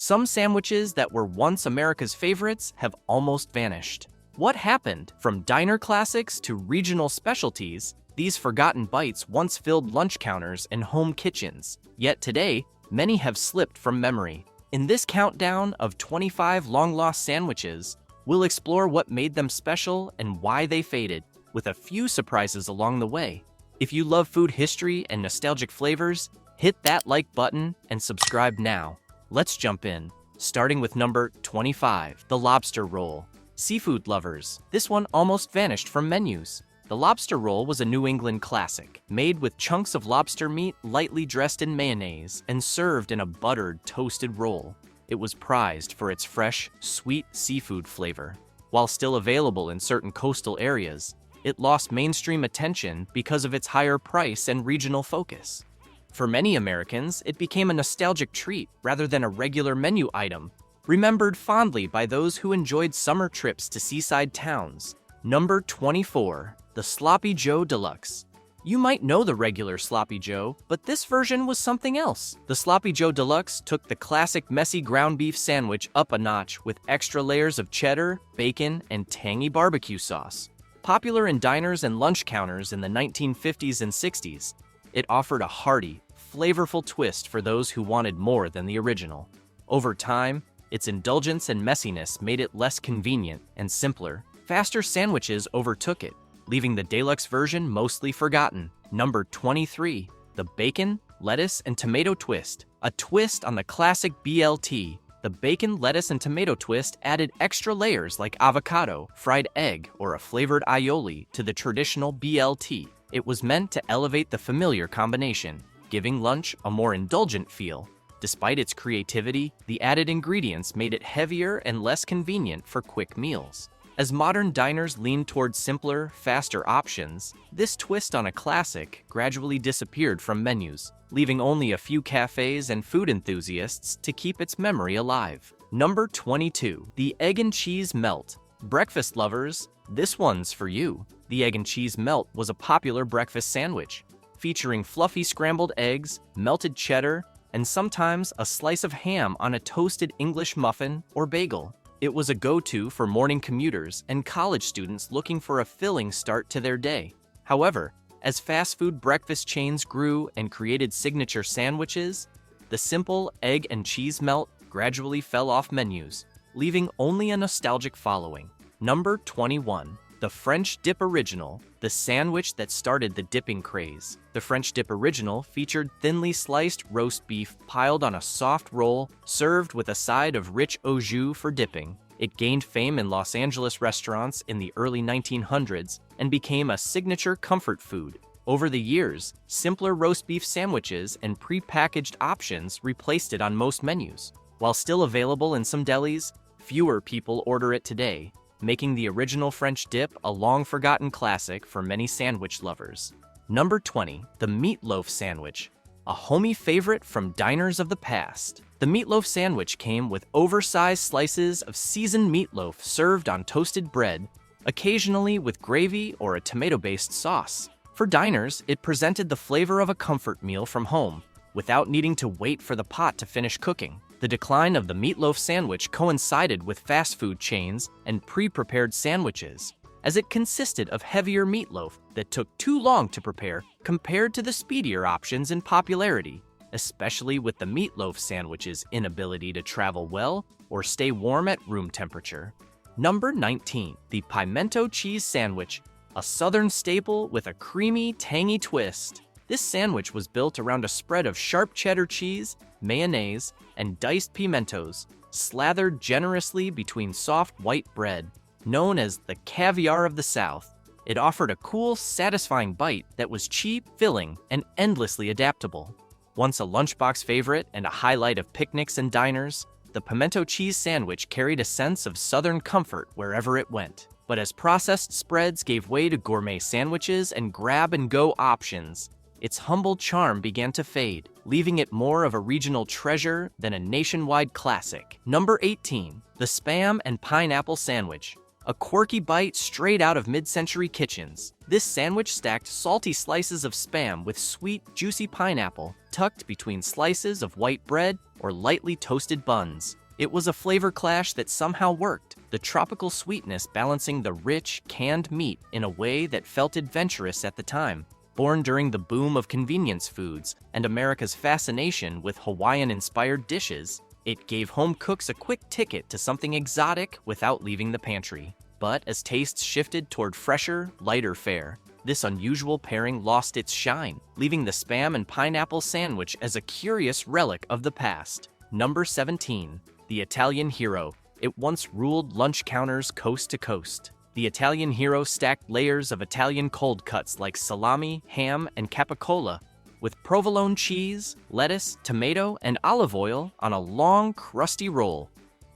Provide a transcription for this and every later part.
Some sandwiches that were once America's favorites have almost vanished. What happened? From diner classics to regional specialties, these forgotten bites once filled lunch counters and home kitchens. Yet today, many have slipped from memory. In this countdown of 25 long-lost sandwiches, we'll explore what made them special and why they faded, with a few surprises along the way. If you love food history and nostalgic flavors, hit that like button and subscribe now. Let's jump in, starting with number 25, the lobster roll. Seafood lovers, this one almost vanished from menus. The lobster roll was a New England classic, made with chunks of lobster meat lightly dressed in mayonnaise and served in a buttered, toasted roll. It was prized for its fresh, sweet seafood flavor. While still available in certain coastal areas, it lost mainstream attention because of its higher price and regional focus. For many Americans, it became a nostalgic treat rather than a regular menu item, remembered fondly by those who enjoyed summer trips to seaside towns. Number 24, the Sloppy Joe Deluxe. You might know the regular Sloppy Joe, but this version was something else. The Sloppy Joe Deluxe took the classic messy ground beef sandwich up a notch with extra layers of cheddar, bacon, and tangy barbecue sauce. Popular in diners and lunch counters in the 1950s and 60s, it offered a hearty, flavorful twist for those who wanted more than the original. Over time, its indulgence and messiness made it less convenient and simpler. Faster sandwiches overtook it, leaving the deluxe version mostly forgotten. Number 23, the bacon, lettuce, and tomato twist. A twist on the classic BLT. The bacon, lettuce, and tomato twist added extra layers like avocado, fried egg, or a flavored aioli to the traditional BLT. It was meant to elevate the familiar combination, giving lunch a more indulgent feel. Despite its creativity, the added ingredients made it heavier and less convenient for quick meals. As modern diners leaned toward simpler, faster options, this twist on a classic gradually disappeared from menus, leaving only a few cafes and food enthusiasts to keep its memory alive. Number 22, the Egg and Cheese Melt. Breakfast lovers, this one's for you. The Egg and Cheese Melt was a popular breakfast sandwich, featuring fluffy scrambled eggs, melted cheddar, and sometimes a slice of ham on a toasted English muffin or bagel. It was a go-to for morning commuters and college students looking for a filling start to their day. However, as fast food breakfast chains grew and created signature sandwiches, the simple egg and cheese melt gradually fell off menus, leaving only a nostalgic following. Number 21, the French Dip Original, the sandwich that started the dipping craze. The French Dip Original featured thinly sliced roast beef piled on a soft roll, served with a side of rich au jus for dipping. It gained fame in Los Angeles restaurants in the early 1900s and became a signature comfort food. Over the years, simpler roast beef sandwiches and pre-packaged options replaced it on most menus. While still available in some delis, fewer people order it today, making the original French dip a long-forgotten classic for many sandwich lovers. Number 20, the Meatloaf Sandwich, a homey favorite from diners of the past. The meatloaf sandwich came with oversized slices of seasoned meatloaf served on toasted bread, occasionally with gravy or a tomato-based sauce. For diners, it presented the flavor of a comfort meal from home, without needing to wait for the pot to finish cooking. The decline of the meatloaf sandwich coincided with fast food chains and pre-prepared sandwiches, as it consisted of heavier meatloaf that took too long to prepare compared to the speedier options in popularity, especially with the meatloaf sandwich's inability to travel well or stay warm at room temperature. Number 19, the Pimento Cheese Sandwich, a southern staple with a creamy, tangy twist. This sandwich was built around a spread of sharp cheddar cheese, mayonnaise, and diced pimentos, slathered generously between soft white bread. Known as the caviar of the South, it offered a cool, satisfying bite that was cheap, filling, and endlessly adaptable. Once a lunchbox favorite and a highlight of picnics and diners, the pimento cheese sandwich carried a sense of southern comfort wherever it went. But as processed spreads gave way to gourmet sandwiches and grab-and-go options, its humble charm began to fade, leaving it more of a regional treasure than a nationwide classic. Number 18, the Spam and Pineapple Sandwich. a quirky bite straight out of mid-century kitchens. This sandwich stacked salty slices of Spam with sweet, juicy pineapple, tucked between slices of white bread or lightly toasted buns. It was a flavor clash that somehow worked, the tropical sweetness balancing the rich, canned meat in a way that felt adventurous at the time. Born during the boom of convenience foods and America's fascination with Hawaiian-inspired dishes, it gave home cooks a quick ticket to something exotic without leaving the pantry. But as tastes shifted toward fresher, lighter fare, this unusual pairing lost its shine, leaving the Spam and pineapple sandwich as a curious relic of the past. Number 17. The Italian Hero. It once ruled lunch counters coast to coast. The Italian Hero stacked layers of Italian cold cuts like salami, ham, and capicola, with provolone cheese, lettuce, tomato, and olive oil on a long, crusty roll.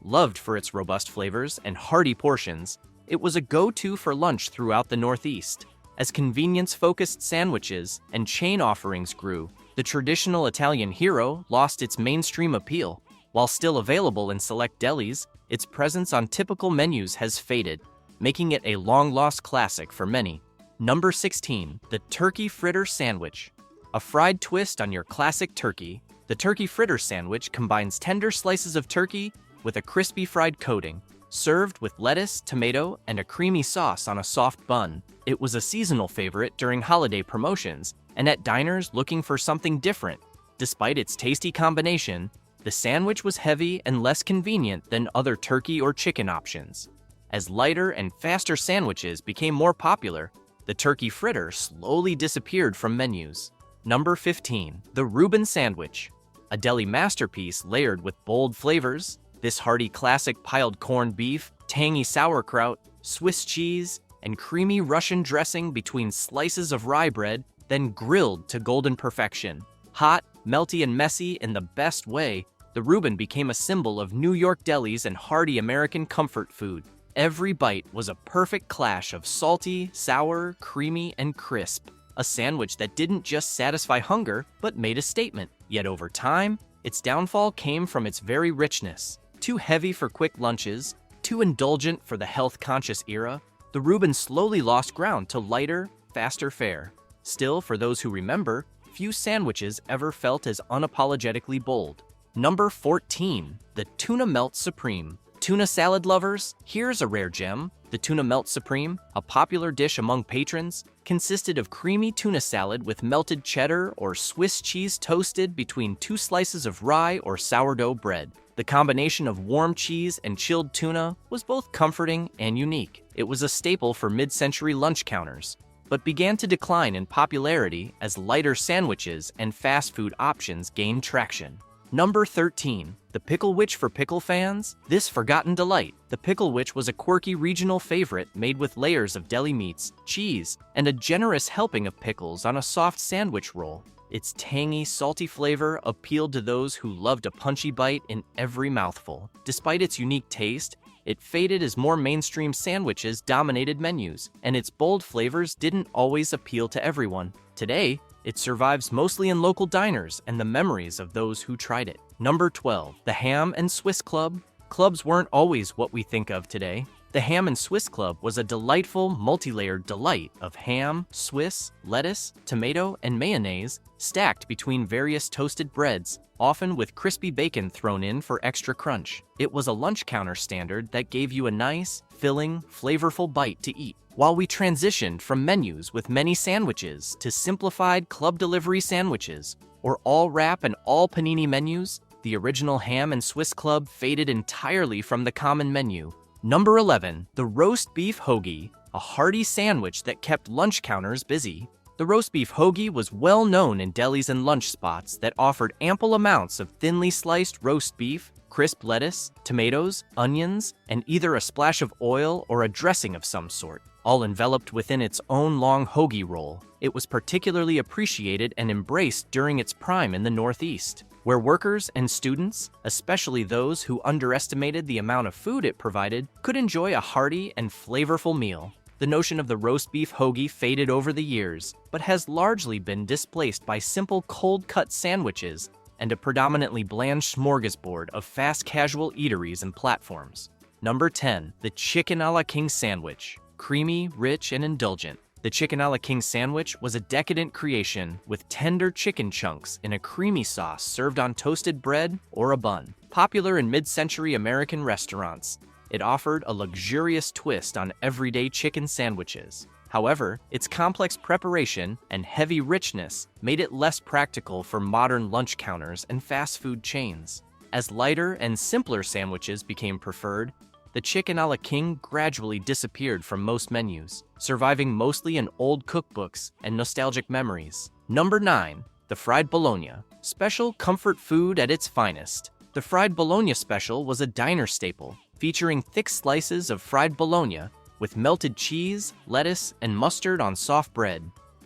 Loved for its robust flavors and hearty portions, it was a go-to for lunch throughout the Northeast. As convenience-focused sandwiches and chain offerings grew, the traditional Italian Hero lost its mainstream appeal. While still available in select delis, its presence on typical menus has faded, making it a long-lost classic for many. Number 16. The Turkey Fritter Sandwich. A fried twist on your classic turkey, the turkey fritter sandwich combines tender slices of turkey with a crispy fried coating, served with lettuce, tomato, and a creamy sauce on a soft bun. It was a seasonal favorite during holiday promotions and at diners looking for something different. Despite its tasty combination, the sandwich was heavy and less convenient than other turkey or chicken options. As lighter and faster sandwiches became more popular, the turkey fritter slowly disappeared from menus. Number 15. The Reuben Sandwich. A deli masterpiece layered with bold flavors, this hearty classic piled corned beef, tangy sauerkraut, Swiss cheese, and creamy Russian dressing between slices of rye bread, then grilled to golden perfection. Hot, melty, and messy in the best way, the Reuben became a symbol of New York delis and hearty American comfort food. Every bite was a perfect clash of salty, sour, creamy, and crisp. A sandwich that didn't just satisfy hunger, but made a statement. Yet over time, its downfall came from its very richness. Too heavy for quick lunches, too indulgent for the health-conscious era, the Reuben slowly lost ground to lighter, faster fare. Still, for those who remember, few sandwiches ever felt as unapologetically bold. Number 14. The Tuna Melt Supreme. Tuna salad lovers, here's a rare gem. The Tuna Melt Supreme, a popular dish among patrons, consisted of creamy tuna salad with melted cheddar or Swiss cheese toasted between two slices of rye or sourdough bread. The combination of warm cheese and chilled tuna was both comforting and unique. It was a staple for mid-century lunch counters, but began to decline in popularity as lighter sandwiches and fast food options gained traction. Number 13. The Pickle Witch. For pickle fans, this forgotten delight. The Pickle Witch was a quirky regional favorite made with layers of deli meats, cheese, and a generous helping of pickles on a soft sandwich roll. Its tangy, salty flavor appealed to those who loved a punchy bite in every mouthful. Despite its unique taste, it faded as more mainstream sandwiches dominated menus, and its bold flavors didn't always appeal to everyone. Today, it survives mostly in local diners and the memories of those who tried it. Number 12. The Ham and Swiss Club. Clubs weren't always what we think of today. The Ham and Swiss Club was a delightful, multi-layered delight of ham, Swiss, lettuce, tomato, and mayonnaise stacked between various toasted breads, often with crispy bacon thrown in for extra crunch. It was a lunch counter standard that gave you a nice, filling, flavorful bite to eat. While we transitioned from menus with many sandwiches to simplified club delivery sandwiches, or all wrap and all panini menus, the original Ham and Swiss Club faded entirely from the common menu. Number 11. The Roast Beef Hoagie, a hearty sandwich that kept lunch counters busy. The roast beef hoagie was well known in delis and lunch spots that offered ample amounts of thinly sliced roast beef, crisp lettuce, tomatoes, onions, and either a splash of oil or a dressing of some sort, all enveloped within its own long hoagie roll. It was particularly appreciated and embraced during its prime in the Northeast, where workers and students, especially those who underestimated the amount of food it provided, could enjoy a hearty and flavorful meal. The notion of the roast beef hoagie faded over the years, but has largely been displaced by simple cold-cut sandwiches and a predominantly bland smorgasbord of fast casual eateries and platforms. Number 10. The Chicken a la King Sandwich. Creamy, rich, and indulgent. The Chicken a la King Sandwich was a decadent creation with tender chicken chunks in a creamy sauce served on toasted bread or a bun. Popular in mid-century American restaurants, it offered a luxurious twist on everyday chicken sandwiches. However, its complex preparation and heavy richness made it less practical for modern lunch counters and fast food chains. As lighter and simpler sandwiches became preferred, the Chicken a la King gradually disappeared from most menus, surviving mostly in old cookbooks and nostalgic memories. Number 9. The Fried Bologna. Special comfort food at its finest. The Fried Bologna special was a diner staple, featuring thick slices of fried bologna with melted cheese, lettuce, and mustard on soft bread.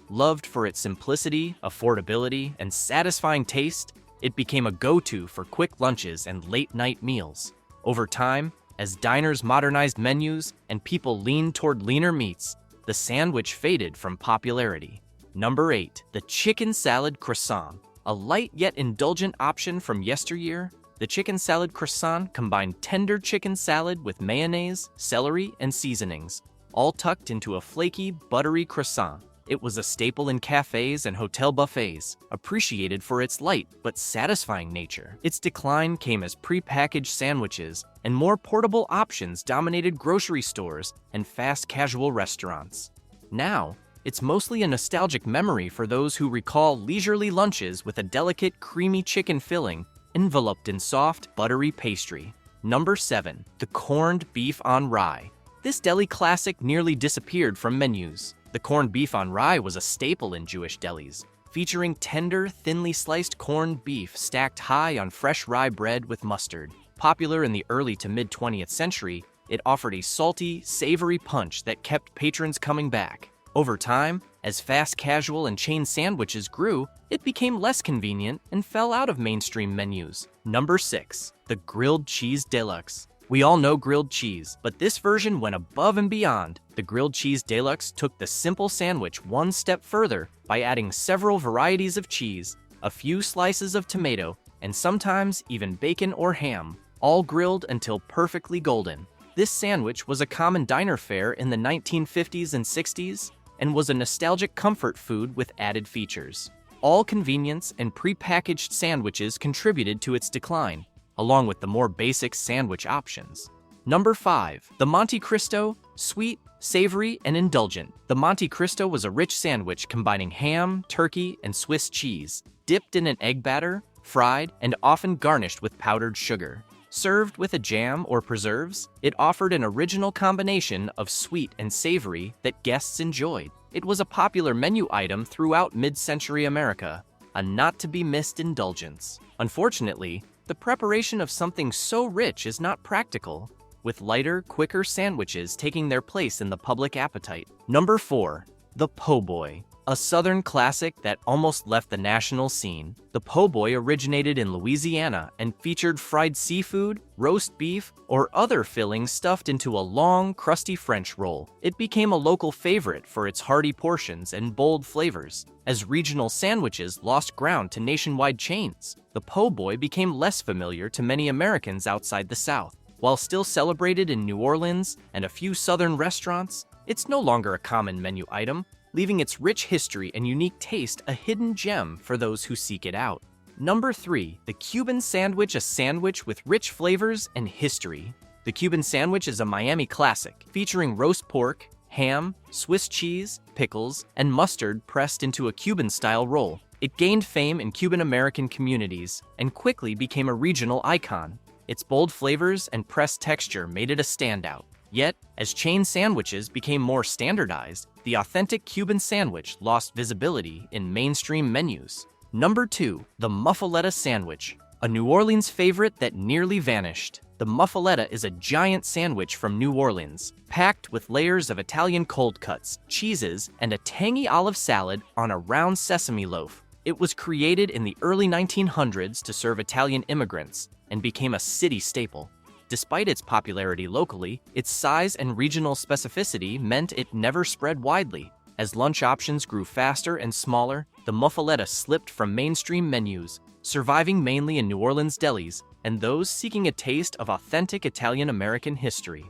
Loved for its simplicity, affordability, and satisfying taste, it became a go-to for quick lunches and late-night meals. Over time, as diners modernized menus and people leaned toward leaner meats, the sandwich faded from popularity. Number 8. The Chicken Salad Croissant. A light yet indulgent option from yesteryear, the chicken salad croissant combined tender chicken salad with mayonnaise, celery, and seasonings, all tucked into a flaky, buttery croissant. It was a staple in cafes and hotel buffets, appreciated for its light but satisfying nature. Its decline came as prepackaged sandwiches and more portable options dominated grocery stores and fast casual restaurants. Now, it's mostly a nostalgic memory for those who recall leisurely lunches with a delicate, creamy chicken filling enveloped in soft, buttery pastry. Number 7. The Corned Beef on Rye. This deli classic nearly disappeared from menus. The corned beef on rye was a staple in Jewish delis, featuring tender, thinly sliced corned beef stacked high on fresh rye bread with mustard. Popular in the early to mid-20th century, it offered a salty, savory punch that kept patrons coming back. Over time, as fast casual and chain sandwiches grew, it became less convenient and fell out of mainstream menus. Number 6. The Grilled Cheese Deluxe. We all know grilled cheese, but this version went above and beyond. The Grilled Cheese Deluxe took the simple sandwich one step further by adding several varieties of cheese, a few slices of tomato, and sometimes even bacon or ham, all grilled until perfectly golden. This sandwich was a common diner fare in the 1950s and 60s and was a nostalgic comfort food with added features. All convenience and prepackaged sandwiches contributed to its decline, along with the more basic sandwich options. Number 5. The Monte Cristo. Sweet, savory, and indulgent. The Monte Cristo was a rich sandwich combining ham, turkey, and Swiss cheese, dipped in an egg batter, fried, and often garnished with powdered sugar. Served with a jam or preserves, it offered an original combination of sweet and savory that guests enjoyed. It was a popular menu item throughout mid-century America, a not-to-be-missed indulgence. Unfortunately, the preparation of something so rich is not practical, with lighter, quicker sandwiches taking their place in the public appetite. Number 4. The Po' Boy. A Southern classic that almost left the national scene. The Po' Boy originated in Louisiana and featured fried seafood, roast beef, or other fillings stuffed into a long, crusty French roll. It became a local favorite for its hearty portions and bold flavors. As regional sandwiches lost ground to nationwide chains, the Po' Boy became less familiar to many Americans outside the South. While still celebrated in New Orleans and a few Southern restaurants, it's no longer a common menu item, leaving its rich history and unique taste a hidden gem for those who seek it out. Number 3. The Cuban Sandwich. A sandwich with rich flavors and history. The Cuban sandwich is a Miami classic, featuring roast pork, ham, Swiss cheese, pickles, and mustard pressed into a Cuban-style roll. It gained fame in Cuban-American communities and quickly became a regional icon. Its bold flavors and pressed texture made it a standout. Yet, as chain sandwiches became more standardized, the authentic Cuban sandwich lost visibility in mainstream menus. Number 2. The Muffuletta Sandwich. A New Orleans favorite that nearly vanished. The Muffuletta is a giant sandwich from New Orleans, packed with layers of Italian cold cuts, cheeses, and a tangy olive salad on a round sesame loaf. It was created in the early 1900s to serve Italian immigrants and became a city staple. Despite its popularity locally, its size and regional specificity meant it never spread widely. As lunch options grew faster and smaller, the Muffuletta slipped from mainstream menus, surviving mainly in New Orleans delis and those seeking a taste of authentic Italian-American history.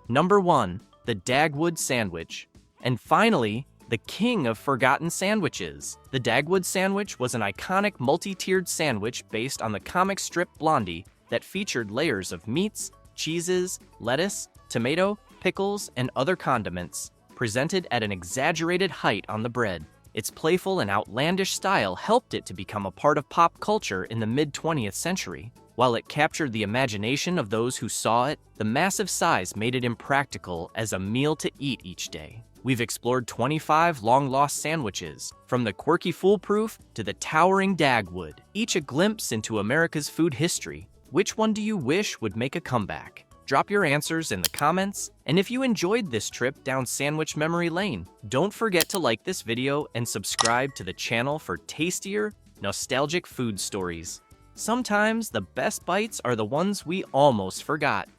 Number 1. The Dagwood Sandwich. And finally, the king of forgotten sandwiches. The Dagwood sandwich was an iconic multi-tiered sandwich based on the comic strip Blondie that featured layers of meats, cheeses, lettuce, tomato, pickles, and other condiments, presented at an exaggerated height on the bread. Its playful and outlandish style helped it to become a part of pop culture in the mid-20th century. While it captured the imagination of those who saw it, the massive size made it impractical as a meal to eat each day. We've explored 25 long-lost sandwiches, from the quirky foolproof to the towering Dagwood, each a glimpse into America's food history. Which one do you wish would make a comeback? Drop your answers in the comments, and if you enjoyed this trip down sandwich memory lane, don't forget to like this video and subscribe to the channel for tastier, nostalgic food stories. Sometimes the best bites are the ones we almost forgot.